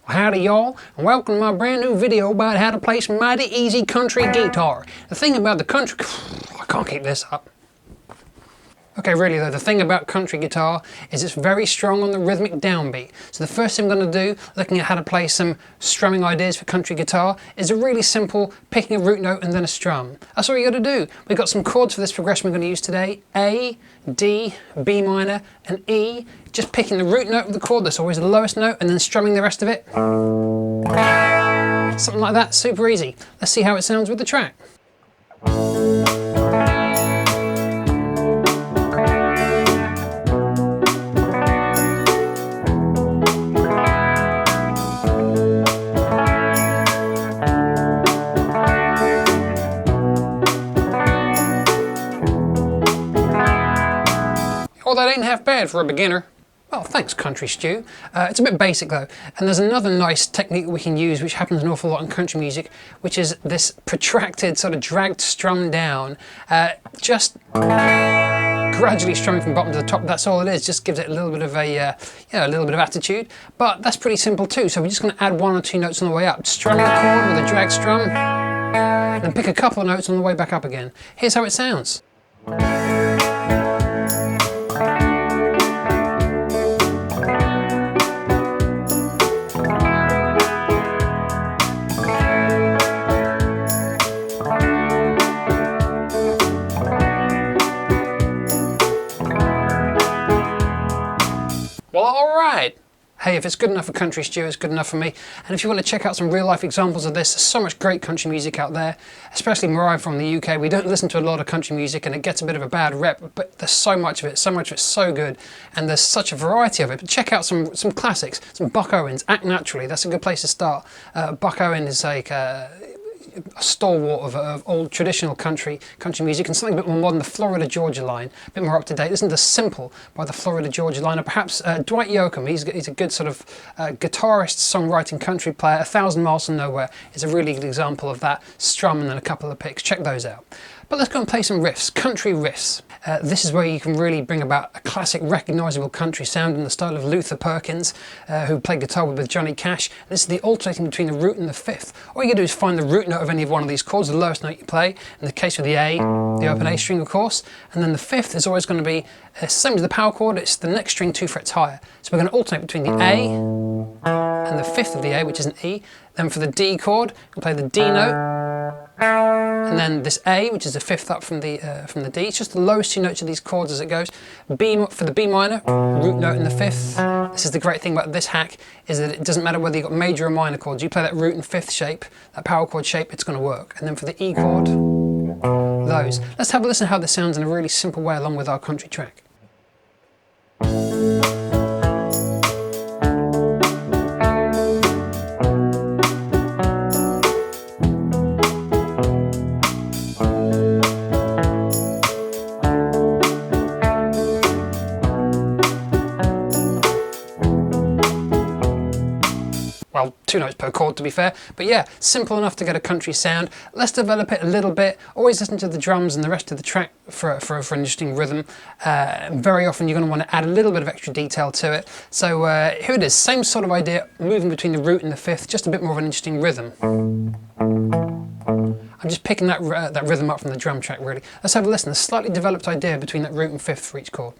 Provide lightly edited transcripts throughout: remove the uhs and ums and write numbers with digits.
Howdy y'all, and welcome to my brand new video about how to play some mighty easy country guitar. The thing about the country... I can't keep this up. Okay, really though, the thing about country guitar is it's very strong on the rhythmic downbeat. So the first thing I'm going to do, looking at how to play some strumming ideas for country guitar, is a really simple picking a root note and then a strum. That's all you got to do. We've got some chords for this progression we're going to use today. A, D, B minor, and E. Just picking the root note of the chord, that's always the lowest note, and then strumming the rest of it. Something like that, super easy. Let's see how it sounds with the track. Oh, that ain't half bad for a beginner. Well, thanks, Country Stew. It's a bit basic though, and there's another nice technique we can use which happens an awful lot in country music, which is this protracted sort of dragged strum down, just gradually strumming from bottom to the top. That's all it is. Just gives it a little bit of a little bit of attitude. But that's pretty simple too. So we're just going to add one or two notes on the way up, strumming a chord with a drag strum, and then pick a couple of notes on the way back up again. Here's how it sounds. Well, alright! Hey, if it's good enough for Country Stew, it's good enough for me. And if you want to check out some real life examples of this, there's so much great country music out there, especially where I'm from the UK. We don't listen to a lot of country music and it gets a bit of a bad rep, but there's so much of it, it's so good, and there's such a variety of it. But check out some classics, some Buck Owens, Act Naturally, that's a good place to start. Buck Owens is like a stalwart of old traditional country music, and something a bit more modern, the Florida Georgia line, a bit more up to date. Listen to Simple by the Florida Georgia line, or perhaps Dwight Yoakham. He's a good sort of guitarist, songwriting, country player. 1,000 Miles from Nowhere is a really good example of that. Strum and then a couple of picks. Check those out. But let's go and play some riffs, country riffs. This is where you can really bring about a classic recognisable country sound in the style of Luther Perkins, who played guitar with Johnny Cash. This is the alternating between the root and the fifth. All you gotta do is find the root note of any of one of these chords, the lowest note you play. In the case of the A, the open A string of course, and then the fifth is always going to be same as the power chord, it's the next string 2 frets higher. So we're going to alternate between the A and the fifth of the A, which is an E. Then for the D chord, we'll play the D note, and then this A, which is the fifth up from the D. It's just the lowest two notes of these chords as it goes. B for the B minor, root note in the fifth. This is the great thing about this hack, is that it doesn't matter whether you've got major or minor chords. You play that root and fifth shape, that power chord shape, it's going to work. And then for the E chord, those. Let's have a listen to how this sounds in a really simple way along with our country track. Well, 2 notes per chord to be fair, but yeah, simple enough to get a country sound. Let's develop it a little bit. Always listen to the drums and the rest of the track for an interesting rhythm. Very often you're going to want to add a little bit of extra detail to it. So here it is, same sort of idea, moving between the root and the fifth, just a bit more of an interesting rhythm. I'm just picking that rhythm up from the drum track really. Let's have a listen, a slightly developed idea between that root and fifth for each chord.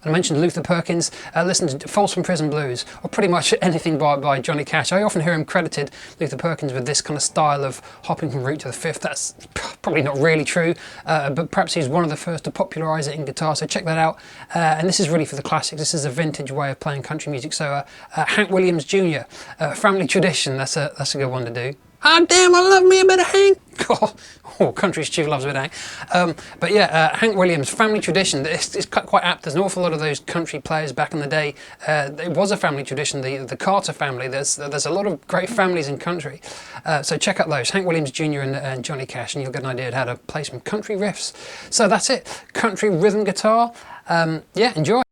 I mentioned Luther Perkins, listen to Falls from Prison Blues, or pretty much anything by Johnny Cash. I often hear him credited, Luther Perkins, with this kind of style of hopping from root to the fifth. That's probably not really true, but perhaps he's one of the first to popularise it in guitar, so check that out. And this is really for the classics. This is a vintage way of playing country music. So Hank Williams Jr., Family Tradition, that's a good one to do. Ah, damn, I love me a bit of Hank. Oh, Country Stew loves a bit of Hank. But yeah, Hank Williams, Family Tradition, it's quite apt. There's an awful lot of those country players back in the day. It was a family tradition, the Carter family. There's a lot of great families in country. So check out those, Hank Williams Jr. and Johnny Cash, and you'll get an idea of how to play some country riffs. So that's it, country rhythm guitar. Yeah, enjoy.